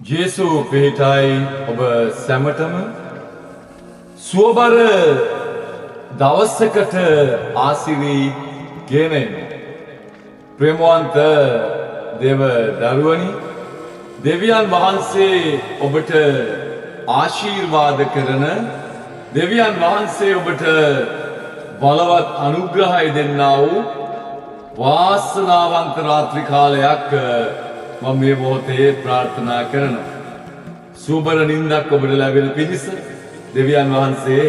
ජේසු පිහිටයි ඔබ සැමටම සුවබර දවසකට ආසිරි ගෙනෙන ප්‍රේමවන්ත දේව දරුවනි දෙවියන් වහන්සේ ඔබට ආශිර්වාද කරන දෙවියන් වහන්සේ ඔබට බලවත් අනුග්‍රහය දෙන්නා වූ වාසනාවන්ත රාත්‍රී කාලයක් මම මේ මොහොතේ ප්‍රාර්ථනා කරනවා. සුබර නින්දක් ඔබට ලැබෙන පිණිස දෙවියන් වහන්සේ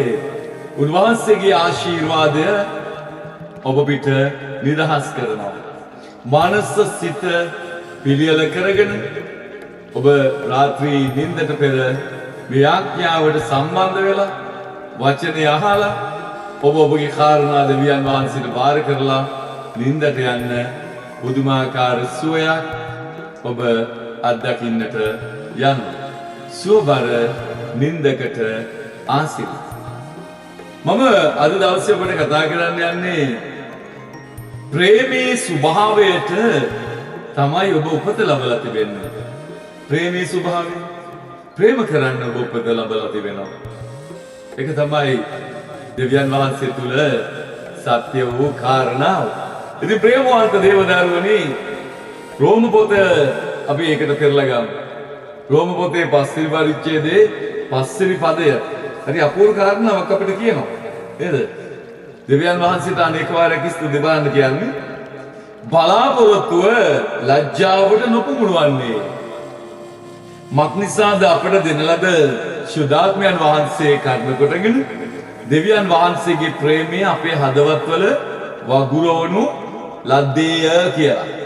උන්වහන්සේගේ ආශිර්වාදය ඔබ පිට නිදහස් කරනවා. මානස සිත පිළියෙල කරගෙන ඔබ රාත්‍රී නින්දට පෙර මේ ආඥාවට සම්බන්ධ වෙලා වචනය අහලා ඔබ ඔබගේ කාරණා දෙවියන් වහන්සේට බාර කරලා නින්දට යන්න පුදුමාකාර සුවයක් ඔබ අත්දකින්නට යන්න. සුවබර නින්දකට ආසිරි. මම අද දවසේ ඔබට කතා කරන්න යන්නේ ප්‍රේමී ස්වභාවයට තමයි ඔබ උපත ලබලා තිබෙන්නේ. ප්‍රේමී ස්වභාවය ප්‍රේම කරන්න ඔබ උපත ලබලා තිබෙනවා. ඒක තමයි දෙවියන් වහන්සේ තුල සත්‍ය වූ කාරණාව. ඉතින් ප්‍රේමවන්ත දේවදරුවනි රෝම පොත අපි ඒකට පෙරලා ගමු. රෝම පොතේ 5 වෙනි පරිච්ඡේදයේ 5 වෙනි පදය හරි අපූර්ව කාරණාවක් අපිට කියනවා. නේද? දෙවියන් වහන්සේට අනේක වාරයක් ස්තුති බලන්න කියන්නේ බලාපොරොත්තුව ලැජ්ජාවට නොපමුණවන්නේ. මක්නිසාද අපට දෙන ලද ශුද්ධාත්මයන් වහන්සේ කර්ම කොටගෙන දෙවියන් වහන්සේගේ ප්‍රේමය අපේ හදවත්වල වගුරවනු ලද්දේය කියලා.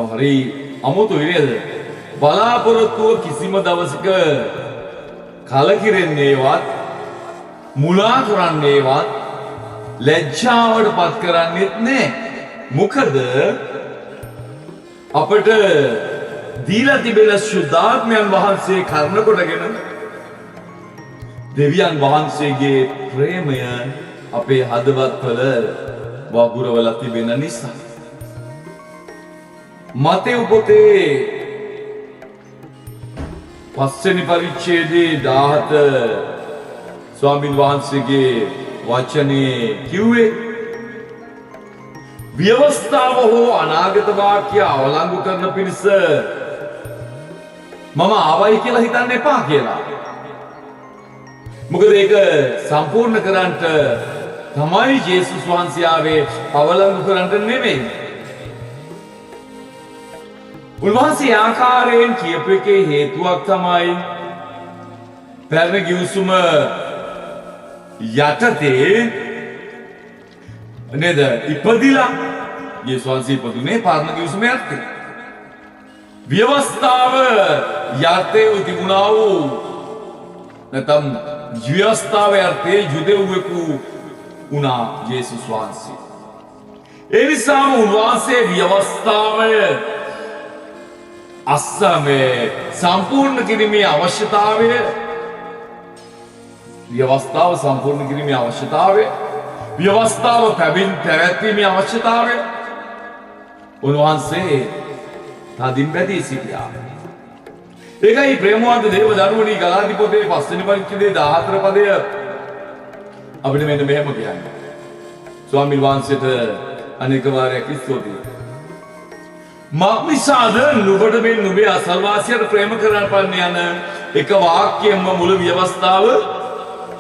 හරි අමුතුයි නේද? බලාපොරොත්තුව කිසිම දවසක කලකිරෙන්නේවත් මුලා කරන්නේවත් ලැජ්ජාවට පත් කරන්නේත් නෑ. මොකද අපට දීලා තිබෙන ශුද්ධාත්මයන් වහන්සේ කර්ම කොටගෙන දෙවියන් වහන්සේගේ ප්‍රේමය අපේ හදවත්වල වගුරවලා තිබෙන නිසා. මතෙව් පොතේ 5 වෙනි පරිච්ඡේදයේ 17 ස්වාමීන් වහන්සේගේ වචනේ කිව්වේ ව්‍යවස්ථාව හෝ අනාගත වාක්‍ය අවලංගු කරන පිණිස මම ආවයි කියලා හිතන්න එපා කියලා. මොකද ඒක සම්පූර්ණ කරන්නට තමයි ජේසුස් වහන්සේ ආවේ, අවලංගු කරන්නට නෙමෙයි. උන්වහන්සේ ආකාරයෙන් කියපු එකේ හේතුවක් තමයි පැරණි ගිවිසුම යටතේ නේද ඉපදිලා යේසුස් වහන්සේ ඉපදුනේ පරණ ගිවිසුම යටතේ. ව්‍යවස්ථාව යටතේ තිබුණා වූ නැත්නම් ව්‍යවස්ථාව යටතේ යුදෙව්වෙකු වුණා යේසුස් වහන්සේ. ඒ නිසාම උන්වහන්සේ ව්‍යවස්ථාවය අස්සමේ සම්පූර්ණ කිරීමේ අවශ්‍යතාවය ව්‍යවස්ථාව සම්පූර්ණ කිරීමේ අවශ්‍යතාවය ව්‍යවස්ථාව පැවැත්වීමේ අවශ්‍යතාවය උන්වහන්සේ තදින් බැදී සිටියා. ඒකයි ප්‍රේමවන්ත දේව දරුවනි ගලාති පොතේ 5 වෙනි පරිච්ඡේදයේ 14 පදය අපිට මෙන්න මෙහෙම කියන්නේ. ස්වාමීන් වහන්සේට අනේක වාරයක් ස්තුතියි. මක්නිසාද නුඹට මෙන් නුඹේ අසල්වාසියට ප්‍රේම කරන්න පන්න යන එක වාක්‍යයෙන්ම මුළු ව්‍යවස්ථාව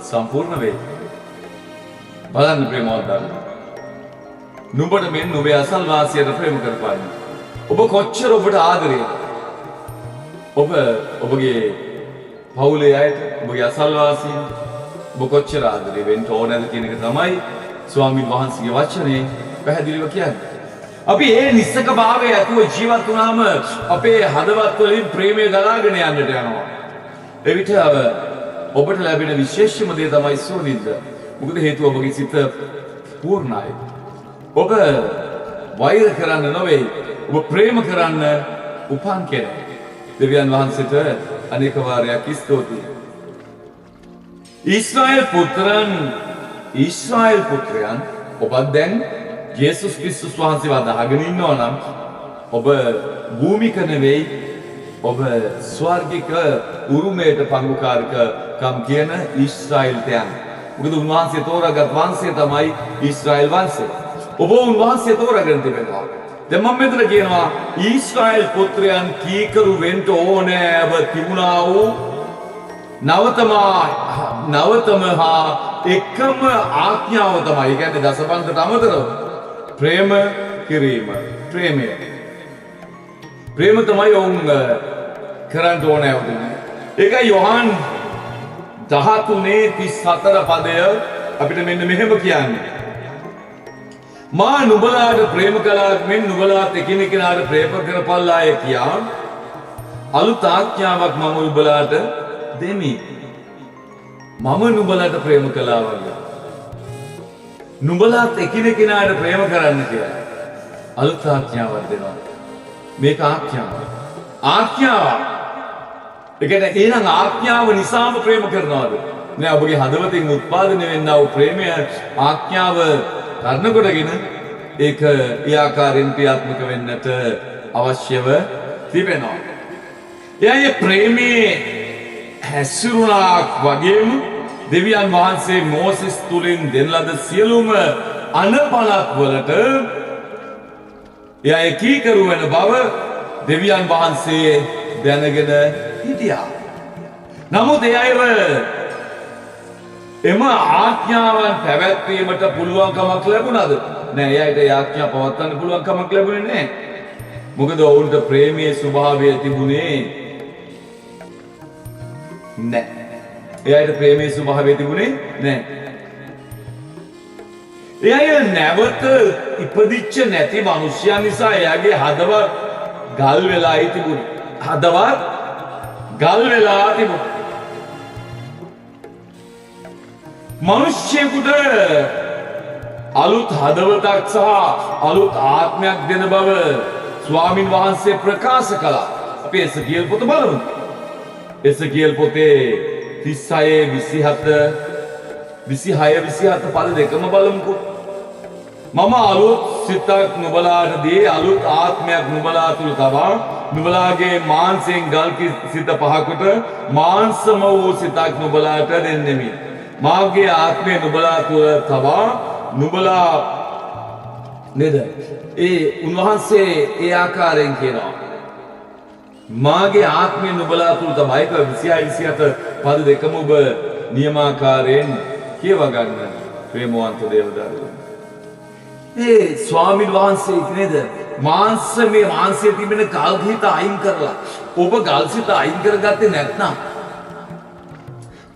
සම්පූර්ණ වෙයි. බලන්න ප්‍රේමවන්ත දරුවෝ. නුඹට මෙන් නුඹේ අසල්වාසියට ප්‍රේම කරපන්න. ඔබ කොච්චර ඔබට ආදරේද? ඔබ ඔබගේ පවුලේ අයට, ඔබගේ අසල්වාසීන් ඔබ කොච්චර ආදරේ වෙන්න ඕනද කියන එක තමයි ස්වාමීන් වහන්සේගේ වචනේ පැහැදිලිව කියන්නේ. අපි ඒ නිස්සක භාවය ඇතුව ජීවත් වුණාම අපේ හදවත් වලින් ප්‍රේමය ගලාගෙන යන්නට යනවා. එවිට ඔබට ලැබෙන විශේෂම දේ තමයි සුවනින්ද. මොකද හේතුව ඔබගේ සිත පූර්ණයි. ඔබ වෛර කරන්න නොවේ. ඔබ ප්‍රේම කරන්න උපන් කෙනෙක්. දෙවියන් වහන්සේට අනේක වාරයක් ස්තුතියි. ඊශ්‍රායෙල් පුත්‍රයන් ඔබත් දැන් යේසුස් ක්‍රිස්තුස් වහන්සේව අදහගෙන ඉන්නවා නම් ඔබ භූමික නෙවෙයි ඔබ ස්වර්ගික උරුමයට පංගුකාරකම් කියන ඊශ්‍රායෙල්ට යන්න. මොකද උන්වහන්සේ තෝරාගත් වංශය තමයි ඊශ්‍රායෙල් වංශය. ඔබ උන්වහන්සේ තෝරාගෙන තිබෙනවා. දැන් මම මෙතන කියනවා ඊශ්‍රායෙල් පුත්‍රයන් කීකරු වෙන්න ඕනෑව තිබුණා වූ නවතම හා එකම ආඥාව තමයි. ඒ කියන්නේ දසපන්කට අමතරව ප්‍රේම කිරීම. ප්‍රේම තමයි ඔවුන් කරන්න ඕනෑව දුන්නේ. ඒකයි යොහන් 13:34 පදය අපිට මෙන්න මෙහෙම කියන්නේ. මා නුඹලාට ප්‍රේම කළාක් මෙන් නුඹලාත් එකිනෙකාට ප්‍රේම කරපල්ලාය කියා අලුත් ආඥාවක් මම නුඹලාට දෙමි. මම නුඹලාට ප්‍රේම කළා වගේ නුඹලාත් එකිනෙකාට ප්‍රේම කරන්න කියලා අලුත් ආඥාවක් දෙනවා. මේක ආඥාව. ඒ කියන්නේ එහෙනම් ආඥාව නිසාම ප්‍රේම කරනවද? නෑ, ඔබගේ හදවතින් උත්පාදනය වෙන්නා වූ ප්‍රේමය ආඥාව කරන කොටගෙන ඒක ඒ ආකාරයෙන් ක්‍රියාත්මක වෙන්නට අවශ්‍යව තිබෙනවා. එයයි ප්‍රේමයේ හැසිරුණාක් වගේම දෙවියන් වහන්සේ මෝසෙස් තුලින් දෙන ලද සියලුම අනපනත් වලට එයයි කීකරු වෙන බව දෙවියන් වහන්සේ දැනගෙන හිටියා. නමුත් එයව එම ආඥාවන් පැවැත්වීමට පුළුවන්කමක් ලැබුණාද? නෑ, එයාට ඒ ආඥා පවත්වන්න පුළුවන්කමක් ලැබුණේ නෑ. මොකද ඔවුන්ට ප්‍රේමයේ ස්වභාවය තිබුණේ නෑ. එයාට ප්‍රේමයේ ස්වභාවය තිබුණේ නෑ. එයා නැවත ඉපදිච්ච නැති මිනිසයා නිසා එයාගේ හදවත් ගල් වෙලා තිබුණේ. මිනිස්සෙකුට අලුත් හදවතක් සහ අලුත් ආත්මයක් දෙන බව ස්වාමින් වහන්සේ ප්‍රකාශ කළා. අපි එසකියල් පොත බලමු. එසකියල් පොතේ 26 පද දෙකම බලමුකෝ. මම අලුත් සිතක් නුඹලාට දී අලුත් ආත්මයක් නුඹලා තුල තබා නුඹලාගේ මාංශයෙන් ගල් සිත පහකට මාංශම වූ සිතක් නුඹලාට දෙන්නෙමි. මාගේ ආත්මය නුඹලා තුල තබා නුඹලා නේද? ඒ උන්වහන්සේ ඒ ආකාරයෙන් කියනවා. මාගේ ආත්මය නුඹලා තුල තබා. ඒක 26 පද දෙකම ඔබ නියමාකාරයෙන් කියව ගන්න ප්‍රේමවන්ත දේවදරුවෝ. ඒ ස්වාමීන් වහන්සේ නේද? මාංශයේ තිබෙන ගල්හිත අයින් කරලා ඔබ ගල්සිත අයින් කරගත්තේ නැත්නම්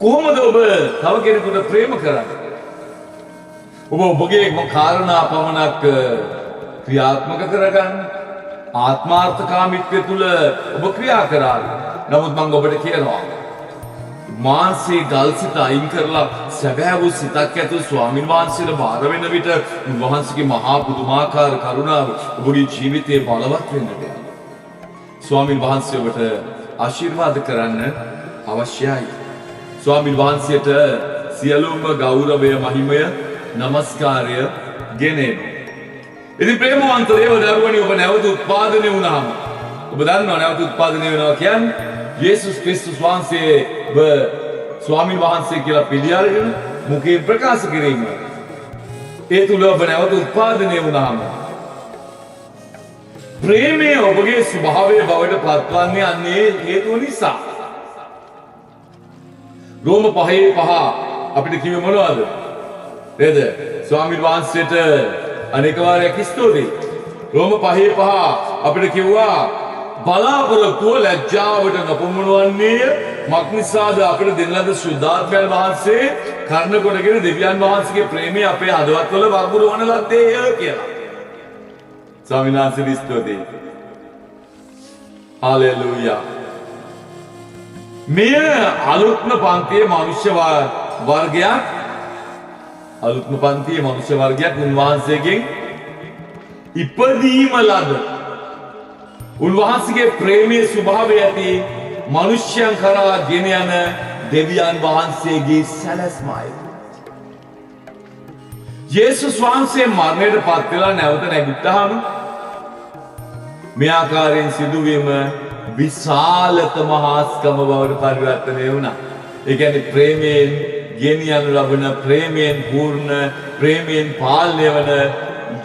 කොහොමද ඔබ තව කෙනෙකුට ප්‍රේම කරන්නේ? ඔබ ඔබගේ කාරණා පමණක් ක්‍රියාත්මක කරගන්න ආත්මාර්ථකාමීත්වය තුල ඔබ ක්‍රියා කරා. නමුත් මම ඔබට කියනවා මාංශයේ ගල්සිත අයින් කරලා සැබෑ වූ සිතක් ඇතුළු ස්වාමින් වහන්සේට බාර වෙන විට උන්වහන්සේගේ මහා පුදුමාකාර කරුණාව ඔබගේ ජීවිතේ බලවත් වෙන්න දෙනවා. ස්වාමින් වහන්සේ ඔබට ආශිර්වාද කරන්න අවශ්‍යයි. ස්වාමින් වහන්සේට සියලුම ගෞරවය, මහිමය, නමස්කාරය ගෙනෙනවා. ඉතින් ප්‍රේමවන්ත දේවදරුවනි, ඔබ නැවත උත්පාදනය වුණාම ඔබ දන්නවා නැවත උත්පාදනය වෙනවා කියන්නේ යේසුස් ක්‍රිස්තුස් වහන්සේ ස්වාමින් වහන්සේ කියලා පිළි අරගෙන මුඛයෙන් ප්‍රකාශ කිරීම. ඒ තුල ඔබ නැවත උත්පාදනය වුණාම ප්‍රේමය ඔබගේ ස්වභාවයේ බවට පත්වන්නේ අන්නේ හේතුව නිසා. රෝම 5:5 අපිට කිව්වේ මොනවද? නේද? ස්වාමින් වහන්සේට අනේක වාරයක් ස්තුතියි. රෝම 5:5 අපිට කිව්වා බලාපොරොත්තුව ලැජ්ජාවට නොපමුණවන්නේය. මක්නිසාද අපිට දෙන ලද සුද්ධාත්මයන් වහන්සේ කර්ණ කොටගෙන දෙවියන් වහන්සේගේ ප්‍රේමය අපේ හදවත්වල වගුරුවන ලද්දේය කියලා. ස්වාමීන් වහන්සේ ස්තුතියි. හාලෙලූයා. මෙය අලුත්ම පන්තියේ මනුෂ්‍ය වර්ගයක් උන්වහන්සේගෙන් ඉපදීම ලද උන්වහන්සේගේ ප්‍රේමයේ ස්වභාවය ඇති මනුෂ්‍යයන් කරා ගෙන යන දෙවියන් වහන්සේගේ සැලැස්මයි. යේසුස් වහන්සේ මරණයට පත් වෙලා නැවත නැගිට්ටාම මේ ආකාරයෙන් සිදුවීම විශාලතම හාස්කම බවට පරිවර්තනය වුණා. ඒ කියන්නේ ප්‍රේමයෙන් ගෙනියනු ලබන, ප්‍රේමයෙන් පූර්ණ, ප්‍රේමයෙන් පාලනය වන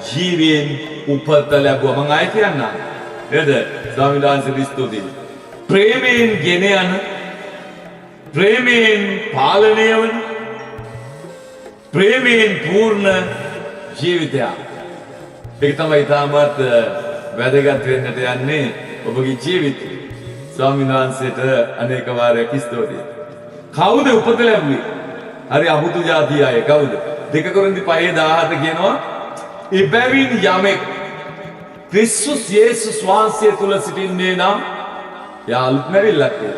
ජීවයෙන් උපත ලැබුවා. මම ආයෙ කියන්නම්. නේද? ස්වාමීන් වහන්සේට ස්තුතියි. ප්‍රේමයෙන් ගෙන යන, ප්‍රේමයෙන් පාලනය වන, ප්‍රේමයෙන් පූර්ණ ජීවිතයක්. ඒක තමයි තාමත් වැදගත් වෙන්නට යන්නේ ඔබගේ ජීවිතේ. ස්වාමීන් වහන්සේට අනේක වාරයක් ස්තුතියි. කවුද උපත ලැබුවේ? හරි අමුතු જાතිය අය කවුද? 2 කොරින්ති 5:17 කියනවා එබැවින් යමෙක් ක්‍රිස්තුස් යේසුස් වහන්සේ තුල සිටින්නේ නම් යා අලුත් මැරිල්ලක් වේ.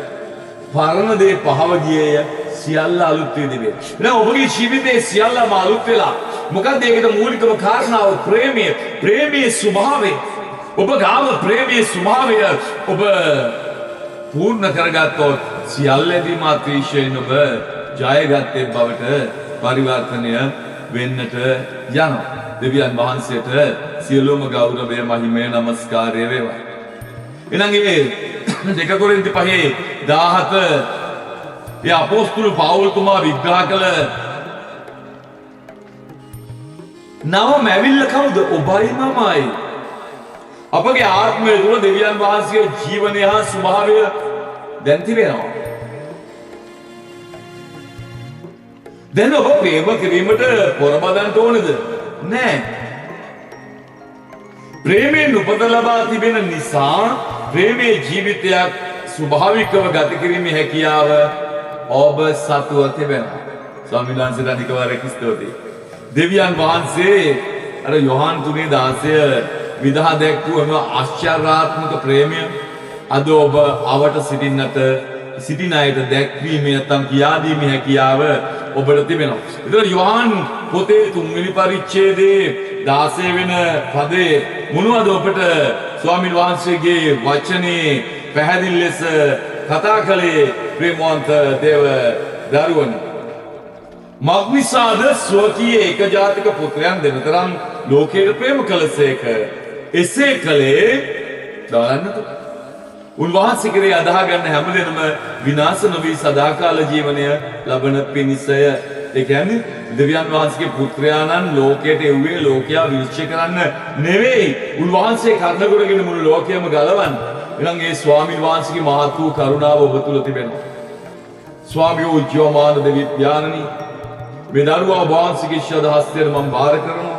පරණ දේ පහව ගියේය, සියල්ල අලුත් වී තිබේ. දැන් ඔබගේ ජීවිතේ සියල්ලම අලුත් වෙලා. මොකද ඒකට මූලිකම කාරණාව ප්‍රේමය, ප්‍රේමයේ ස්වභාවය. ඔබ ගාව ප්‍රේමයේ ස්වභාවය ඔබ පූර්ණ කරගත්තොත් සියල්ලදීම අතිශයින් ඔබ ජයගත්තේ බවට පරිවර්තනය වෙන්නට යනවා. දෙවියන් වහන්සේට සියලුම ගෞරවය, මහිමය, නමස්කාරය වේවා. එහෙනම් මේ 2 කොරින්ති 5:17 ඒ අපෝස්තල පවුල් තුමා විග්‍රහ කළ නවම ඇවිල්ල කවුද? ඔබයි මමයි. අපගේ ආත්මය තුළ දෙවියන් වහන්සේගේ ජීවනය හා ස්වභාවය දැන් තිබෙනවා. දැන් ඔබ ප්‍රේම කිරීමට පොරබදන්න ඕනද? නෑ. ප්‍රේමයෙන් උපත ලබා තිබෙන නිසා ප්‍රේමයේ ජීවිතයක් ස්වභාවිකව ගත කිරීමේ හැකියාව ඔබ සතුව තිබෙනවා. ස්වාමීන් වහන්සේට අනික වාරයක් ස්තුතියි. දෙවියන් වහන්සේ අර යොහාන් 3:16 විදහා දැක්වූ එම ආශ්චර්යාත්මක ප්‍රේමය අද ඔබ අවට සිටින අයට දැක්වීමේ නැත්නම් කියා දීමේ හැකියාව ඔබට තිබෙනවා. ඒතර යොහාන් පොතේ 3 වෙනි පරිච්ඡේදයේ 16 වෙන පදේ මොනවද ඔබට ස්වාමීන් වහන්සේගේ වචනේ පැහැදිලි ලෙස කතා කළේ ප්‍රේමවන්ත දේව දරුවනි. මග්නිසාද ස්වකීය ඒකජාතික පුත්‍රයන් දෙනතරම් ලෝකයට ප්‍රේම කළසේක. එසේ කළේ දාන්නට උන්වහන්සේ කෙරෙහි අදහා ගන්න හැමදෙනම විනාශ නොවී සදාකාල ජීවනය ලබන පිණිසය. ඒ කියන්නේ දෙවියන් වහන්සේගේ පුත්‍රයාණන් ලෝකයට එව්වේ ලෝකයා විනිශ්චය කරන්න නෙවෙයි. උන්වහන්සේ කර්ණගොඩගෙන මුළු ලෝකයම ගලවන්න. එහෙනම් ඒ ස්වාමීන් වහන්සේගේ මහත් වූ කරුණාව ඔබ තුල තිබෙනවා. ස්වාමියෝ ජෝමාන දෙවිඥානනි මේ දරුවා වහන්සේගේ ශාද හස්තයට මම බාර කරනවා.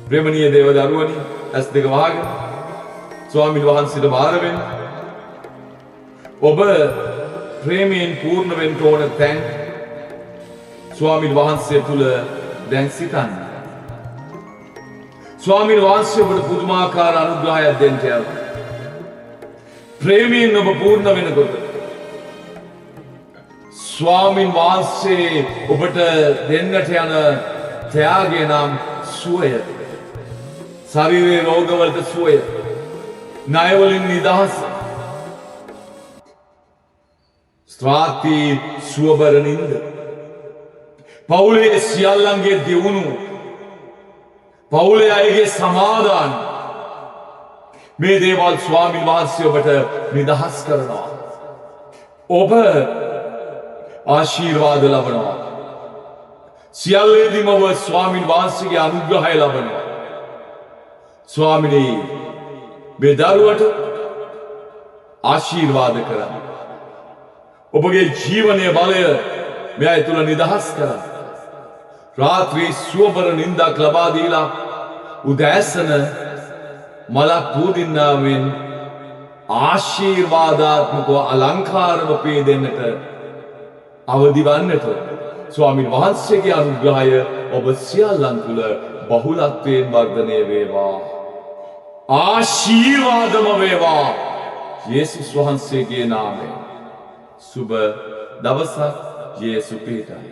ප්‍රේමණීය දේව දරුවනි ඇස් දෙක වහගෙන ස්වාමීන් වහන්සේට බාර වෙන්න. ඔබ ප්‍රේමයෙන් පූර්ණ වෙන්න ඕන තැන් ස්වාමීන් වහන්සේ තුල දැන් සිතන්න. ස්වාමීන් වහන්සේ ඔබට පුදුමාකාර අනුග්‍රහයක් දෙන්න යනවා. ප්‍රේමයෙන් ඔබ පූර්ණ වෙනකොට ස්වාමීන් වහන්සේ ඔබට දෙන්නට යන ත්‍යාගය නම් සුවය. ශරීරයේ රෝගවලට සුවය. ණයවලින් නිදහස. ස්ත්‍රාති සුවබර නින්ද. පවුලේ සියල්ලන්ගේ දියුණුව. පවුලේ අයගේ සමාදාන. මේ දේවල් ස්වාමීන් වහන්සේ ඔබට නිදහස් කරනවා. ඔබ ආශිර්වාද ලබනවා. සියල්ලේදීම ඔබ ස්වාමීන් වහන්සේගේ අනුග්‍රහය ලබනවා. ස්වාමිනේ මේ දරුවට ආශිර්වාද කරන්න. ඔබගේ ජීවනයේ බලය මේ අය තුල නිදහස් කරන්න. රාත්‍රී සුවබර නින්දක් ලබා දීලා උදෑසන මලක් පූදින්නාවෙන් ආශිර්වාදාත්මකව අලංකාරව පේදෙන්නට අවදි වන්නට ස්වාමීන් වහන්සේගේ අනුග්‍රහය ඔබ සියල්ලන් තුල බහුලත්වයෙන් වර්ධනය වේවා. ආශිර්වාදම වේවා. යේසුස් වහන්සේගේ නාමයෙන් සුබ දවසක්. යේසු පිහිටයි.